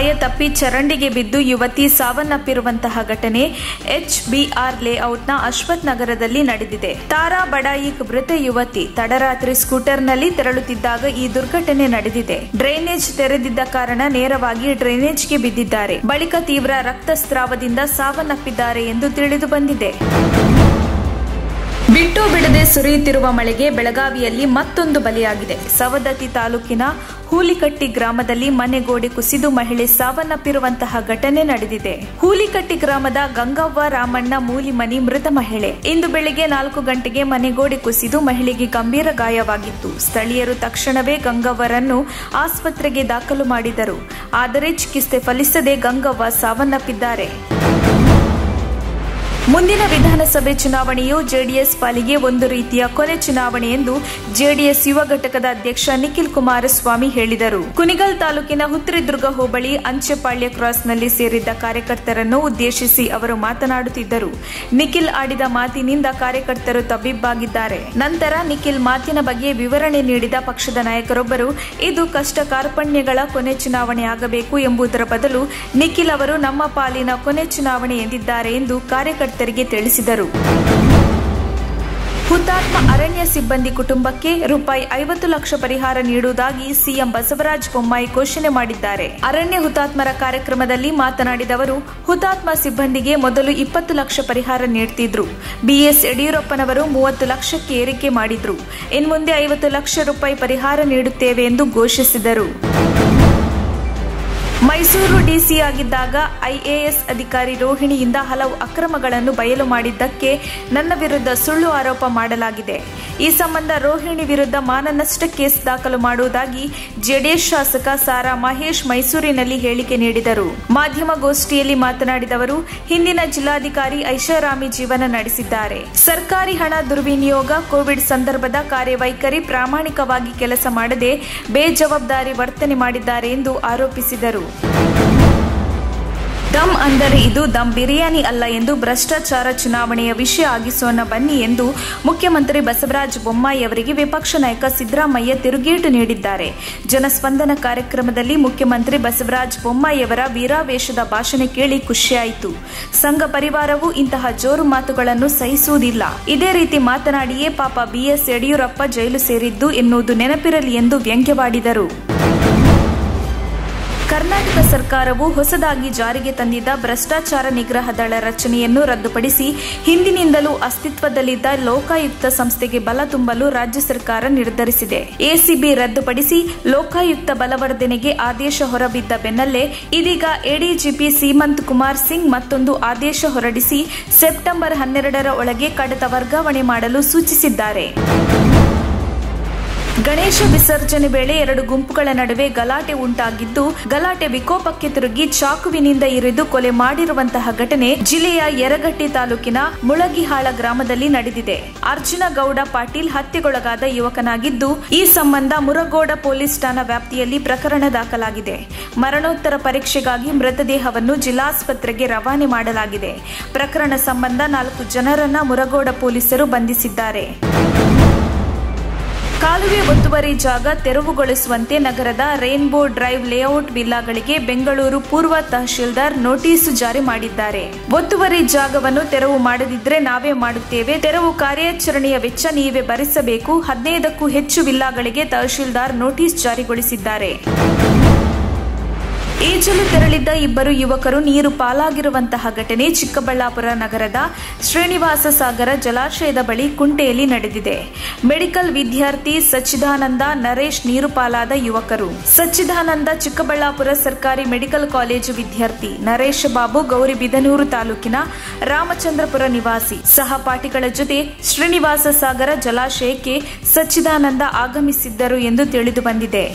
ಆಯತಪ್ಪಿ ಚರಂಡಿಗೆ ಬಿದ್ದು ಯುವತಿ ಸಾವನ್ನಪ್ಪಿರುವಂತಹ ಘಟನೆ HBR ಲೇಔಟ್ನ ಅಶ್ವಥ್ ನಗರದಲ್ಲಿ ನಡೆದಿದೆ. ತಾರಾ ಬಡಾಯಿಕ್ ಮೃತ ಯುವತಿ ತಡರಾತ್ರಿ ಸ್ಕೂಟರ್ನಲ್ಲಿ ತೆರಳುತ್ತಿದ್ದಾಗ ಈ ದುರ್ಘಟನೆ ನಡೆದಿದೆ. ಡ್ರೈನೇಜ್ ತೆರೆದಿದ್ದ ಕಾರಣ ನೇರವಾಗಿ ಡ್ರೈನೇಜ್ಗೆ ಬಿದ್ದಿದ್ದಾರೆ. ಬಳಿಕ ತೀವ್ರ ರಕ್ತಸ್ರಾವದಿಂದ ಸಾವನ್ನಪ್ಪಿದ್ದಾರೆ ಎಂದು ತಿಳಿದು ಬಂದಿದೆ. ಬಿಟ್ಟು ಬಿಡದೆ ಸುರಿಯುತ್ತಿರುವ ಮಳೆಗೆ ಬೆಳಗಾವಿಯಲ್ಲಿ ಮತ್ತೊಂದು ಬಲಿಯಾಗಿದೆ. ಸವದತ್ತಿ ತಾಲೂಕಿನ ಹೂಲಿಕಟ್ಟಿ ಗ್ರಾಮದಲ್ಲಿ ಮನೆಗೋಡೆ ಕುಸಿದು ಮಹಿಳೆ ಸಾವನ್ನಪ್ಪಿರುವಂತಹ ಘಟನೆ ನಡೆದಿದೆ. ಹೂಲಿಕಟ್ಟಿ ಗ್ರಾಮದ ಗಂಗವ್ವ ರಾಮಣ್ಣ ಮೂಲಿಮನಿ ಮೃತ ಮಹಿಳೆ. ಇಂದು ಬೆಳಗ್ಗೆ 4 ಗಂಟೆಗೆ ಮನೆಗೋಡೆ ಕುಸಿದು ಮಹಿಳೆಗೆ ಗಂಭೀರ ಗಾಯವಾಗಿತ್ತು. ಸ್ಥಳೀಯರು ತಕ್ಷಣವೇ ಗಂಗವ್ವರನ್ನು ಆಸ್ಪತ್ರೆಗೆ ದಾಖಲು ಮಾಡಿದರು. ಆದರೆ ಚಿಕಿತ್ಸೆ ಫಲಿಸದೆ ಗಂಗವ್ವ ಸಾವನ್ನಪ್ಪಿದ್ದಾರೆ. ಮುಂದಿನ ವಿಧಾನಸಭೆ ಚುನಾವಣೆಯು ಜೆಡಿಎಸ್ ಪಾಲಿಗೆ ಒಂದು ರೀತಿಯ ಕೊನೆ ಚುನಾವಣೆ ಎಂದು ಜೆಡಿಎಸ್ ಯುವ ಘಟಕದ ಅಧ್ಯಕ್ಷ ನಿಖಿಲ್ ಕುಮಾರಸ್ವಾಮಿ ಹೇಳಿದರು. ಕುಣಿಗಲ್ ತಾಲೂಕಿನ ಹುತ್ರಿದುರ್ಗ ಹೋಬಳಿ ಅಂಚೆಪಾಳ್ಯ ಕ್ರಾಸ್ನಲ್ಲಿ ಸೇರಿದ್ದ ಕಾರ್ಯಕರ್ತರನ್ನು ಉದ್ದೇಶಿಸಿ ಅವರು ಮಾತನಾಡುತ್ತಿದ್ದರು. ನಿಖಿಲ್ ಆಡಿದ ಮಾತಿನಿಂದ ಕಾರ್ಯಕರ್ತರು ತಬ್ಬಿಬ್ಬಾಗಿದ್ದಾರೆ. ನಂತರ ನಿಖಿಲ್ ಮಾತಿನ ಬಗ್ಗೆ ವಿವರಣೆ ನೀಡಿದ ಪಕ್ಷದ ನಾಯಕರೊಬ್ಬರು, ಇದು ಕಷ್ಟ ಕಾರ್ಪಣ್ಯಗಳ ಕೊನೆ ಚುನಾವಣೆ ಆಗಬೇಕು ಎಂಬುದರ ಬದಲು ನಿಖಿಲ್ ಅವರು ನಮ್ಮ ಪಾಲಿನ ಕೊನೆ ಚುನಾವಣೆ ಎಂದಿದ್ದಾರೆ ಎಂದು ಕಾರ್ಯಕರ್ತರಿಗೆ ತಿಳಿಸಿದರು. ಹುತಾತ್ಮ ಅರಣ್ಯ ಸಿಬ್ಬಂದಿ ಕುಟುಂಬಕ್ಕೆ ₹50 ಲಕ್ಷ ಪರಿಹಾರ ನೀಡುವುದಾಗಿ ಸಿಎಂ ಬಸವರಾಜ ಬೊಮ್ಮಾಯಿ ಘೋಷಣೆ ಮಾಡಿದ್ದಾರೆ. ಅರಣ್ಯ ಹುತಾತ್ಮರ ಕಾರ್ಯಕ್ರಮದಲ್ಲಿ ಮಾತನಾಡಿದ ಅವರು, ಹುತಾತ್ಮ ಸಿಬ್ಬಂದಿಗೆ ಮೊದಲು 20 ಲಕ್ಷ ಪರಿಹಾರ ನೀಡುತ್ತಿದ್ರು. ಬಿಎಸ್ ಯಡಿಯೂರಪ್ಪನವರು 30 ಲಕ್ಷಕ್ಕೆ ಏರಿಕೆ ಮಾಡಿದ್ರು. ಇನ್ಮುಂದೆ ₹50 ಲಕ್ಷ ಪರಿಹಾರ ನೀಡುತ್ತೇವೆ ಎಂದು ಘೋಷಿಸಿದರು. ಮೈಸೂರು ಡಿಸಿ ಆಗಿದ್ದಾಗ ಐಎಎಸ್ ಅಧಿಕಾರಿ ರೋಹಿಣಿಯಿಂದ ಹಲವು ಅಕ್ರಮಗಳನ್ನು ಬಯಲು ಮಾಡಿದ್ದಕ್ಕೆ ನನ್ನ ವಿರುದ್ಧ ಸುಳ್ಳು ಆರೋಪ ಮಾಡಲಾಗಿದೆ. ಈ ಸಂಬಂಧ ರೋಹಿಣಿ ವಿರುದ್ಧ ಮಾನನಷ್ಟ ಕೇಸ್ ದಾಖಲು ಮಾಡುವುದಾಗಿ ಜೆಡಿಎಸ್ ಶಾಸಕ ಸಾರಾ ಮಹೇಶ್ ಮೈಸೂರಿನಲ್ಲಿ ಹೇಳಿಕೆ ನೀಡಿದರು. ಮಾಧ್ಯಮಗೋಷ್ಠಿಯಲ್ಲಿ ಮಾತನಾಡಿದ ಅವರು, ಹಿಂದಿನ ಜಿಲ್ಲಾಧಿಕಾರಿ ಐಷಾರಾಮಿ ಜೀವನ ನಡೆಸಿದ್ದಾರೆ. ಸರ್ಕಾರಿ ಹಣ ದುರ್ವಿನಿಯೋಗ, ಕೋವಿಡ್ ಸಂದರ್ಭದ ಕಾರ್ಯವೈಖರಿ, ಪ್ರಾಮಾಣಿಕವಾಗಿ ಕೆಲಸ ಮಾಡದೆ ಬೇಜವಾಬ್ದಾರಿ ವರ್ತನೆ ಮಾಡಿದ್ದಾರೆ ಎಂದು ಆರೋಪಿಸಿದರು. ದಮ್ ಅಂದರೆ ಇದು ದಮ್ ಬಿರಿಯಾನಿ ಅಲ್ಲ ಎಂದು ಭ್ರಷ್ಟಾಚಾರ ಚುನಾವಣೆಯ ವಿಷಯ ಆಗಿಸೋಣ ಬನ್ನಿ ಎಂದು ಮುಖ್ಯಮಂತ್ರಿ ಬಸವರಾಜ ಬೊಮ್ಮಾಯಿ ಅವರಿಗೆ ವಿಪಕ್ಷ ನಾಯಕ ಸಿದ್ದರಾಮಯ್ಯ ತಿರುಗೇಟು ನೀಡಿದ್ದಾರೆ. ಜನಸ್ಪಂದನ ಕಾರ್ಯಕ್ರಮದಲ್ಲಿ ಮುಖ್ಯಮಂತ್ರಿ ಬಸವರಾಜ ಬೊಮ್ಮಾಯಿ ಅವರ ವೀರಾವೇಶದ ಭಾಷಣ ಕೇಳಿ ಖುಷಿಯಾಯಿತು. ಸಂಘ ಪರಿವಾರವು ಇಂತಹ ಜೋರು ಮಾತುಗಳನ್ನು ಸಹಿಸುವುದಿಲ್ಲ. ಇದೇ ರೀತಿ ಮಾತನಾಡಿಯೇ ಪಾಪ ಬಿಎಸ್ ಯಡಿಯೂರಪ್ಪ ಜೈಲು ಸೇರಿದ್ದು ಎನ್ನುವುದು ನೆನಪಿರಲಿ ಎಂದು ವ್ಯಂಗ್ಯವಾಡಿದರು. ಕರ್ನಾಟಕ ಸರ್ಕಾರವು ಹೊಸದಾಗಿ ಜಾರಿಗೆ ತಂದಿದ್ದ ಭ್ರಷ್ಟಾಚಾರ ನಿಗ್ರಹ ದಳ ರಚನೆಯನ್ನು ರದ್ದುಪಡಿಸಿ ಹಿಂದಿನಿಂದಲೂ ಅಸ್ತಿತ್ವದಲ್ಲಿದ್ದ ಲೋಕಾಯುಕ್ತ ಸಂಸ್ಥೆಗೆ ಬಲ ತುಂಬಲು ರಾಜ್ಯ ಸರ್ಕಾರ ನಿರ್ಧರಿಸಿದೆ. ಎಸಿಬಿ ರದ್ದುಪಡಿಸಿ ಲೋಕಾಯುಕ್ತ ಬಲವರ್ಧನೆಗೆ ಆದೇಶ ಹೊರಬಿದ್ದ ಬೆನ್ನಲ್ಲೇ ಇದೀಗ ಎಡಿಜಿಪಿ ಸೀಮಂತ್ ಕುಮಾರ್ ಸಿಂಗ್ ಮತ್ತೊಂದು ಆದೇಶ ಹೊರಡಿಸಿ ಸೆಪ್ಟೆಂಬರ್ 12ರ ಒಳಗೆ ಕಡತ ವರ್ಗಾವಣೆ ಮಾಡಲು ಸೂಚಿಸಿದ್ದಾರೆ. ಗಣೇಶ ವಿಸರ್ಜನೆ ವೇಳೆ 2 ಗುಂಪುಗಳ ನಡುವೆ ಗಲಾಟೆ ಉಂಟಾಗಿದ್ದು, ಗಲಾಟೆ ವಿಕೋಪಕ್ಕೆ ತಿರುಗಿ ಚಾಕುವಿನಿಂದ ಇರಿದು ಕೊಲೆ ಮಾಡಿರುವಂತಹ ಘಟನೆ ಜಿಲ್ಲೆಯ ಯರಗಟ್ಟಿ ತಾಲೂಕಿನ ಮುಳಗಿಹಾಳ ಗ್ರಾಮದಲ್ಲಿ ನಡೆದಿದೆ. ಅರ್ಜುನ ಗೌಡ ಪಾಟೀಲ್ ಹತ್ಯೆಗೊಳಗಾದ ಯುವಕನಾಗಿದ್ದು, ಈ ಸಂಬಂಧ ಮುರಗೋಡ ಪೊಲೀಸ್ ಠಾಣಾ ವ್ಯಾಪ್ತಿಯಲ್ಲಿ ಪ್ರಕರಣ ದಾಖಲಾಗಿದೆ. ಮರಣೋತ್ತರ ಪರೀಕ್ಷೆಗಾಗಿ ಮೃತದೇಹವನ್ನು ಜಿಲ್ಲಾಸ್ಪತ್ರೆಗೆ ರವಾನೆ ಮಾಡಲಾಗಿದೆ. ಪ್ರಕರಣ ಸಂಬಂಧ 4 ಜನರನ್ನ ಮುರಗೋಡ ಪೊಲೀಸರು ಬಂಧಿಸಿದ್ದಾರೆ. ಕಾಲುವೆ ಒತ್ತುವರಿ ಜಾಗ ತೆರವುಗೊಳಿಸುವಂತೆ ನಗರದ ರೈನ್ಬೋ ಡ್ರೈವ್ ಲೇಔಟ್ ವಿಲ್ಲಾಗಳಿಗೆ ಬೆಂಗಳೂರು ಪೂರ್ವ ತಹಶೀಲ್ದಾರ್ ನೋಟಿಸ್ ಜಾರಿ ಮಾಡಿದ್ದಾರೆ. ಒತ್ತುವರಿ ಜಾಗವನ್ನು ತೆರವು ಮಾಡದಿದ್ರೆ ನಾವೇ ಮಾಡುತ್ತೇವೆ. ತೆರವು ಕಾರ್ಯಾಚರಣೆಯ ವೆಚ್ಚ ನೀವೇ ಭರಿಸಬೇಕು. 15ಕ್ಕೂ ಹೆಚ್ಚು ವಿಲ್ಲಾಗಳಿಗೆ ತಹಶೀಲ್ದಾರ್ ನೋಟಿಸ್ ಜಾರಿಗೊಳಿಸಿದ್ದಾರೆ. ಈಜಲು ತೆರಳಿದ್ದ 2 ಯುವಕರು ನೀರು ಪಾಲಾಗಿರುವಂತಹ ಘಟನೆ ಚಿಕ್ಕಬಳ್ಳಾಪುರ ನಗರದ ಶ್ರೀನಿವಾಸ ಸಾಗರ ಜಲಾಶಯದ ಬಳಿ ಕುಂಟೆಯಲ್ಲಿ ನಡೆದಿದೆ. ಮೆಡಿಕಲ್ ವಿದ್ಯಾರ್ಥಿ ಸಚ್ಚಿದಾನಂದ ನರೇಶ್ ನೀರು ಪಾಲಾದ ಯುವಕರು. ಸಚ್ಚಿದಾನಂದ ಚಿಕ್ಕಬಳ್ಳಾಪುರ ಸರ್ಕಾರಿ ಮೆಡಿಕಲ್ ಕಾಲೇಜು ವಿದ್ಯಾರ್ಥಿ. ನರೇಶ್ ಬಾಬು ಗೌರಿಬಿದನೂರು ತಾಲೂಕಿನ ರಾಮಚಂದ್ರಪುರ ನಿವಾಸಿ. ಸಹಪಾಠಿಗಳ ಜೊತೆ ಶ್ರೀನಿವಾಸ ಸಾಗರ ಜಲಾಶಯಕ್ಕೆ ಸಚ್ಚಿದಾನಂದ ಆಗಮಿಸಿದ್ದರು ಎಂದು ತಿಳಿದು ಬಂದಿದೆ.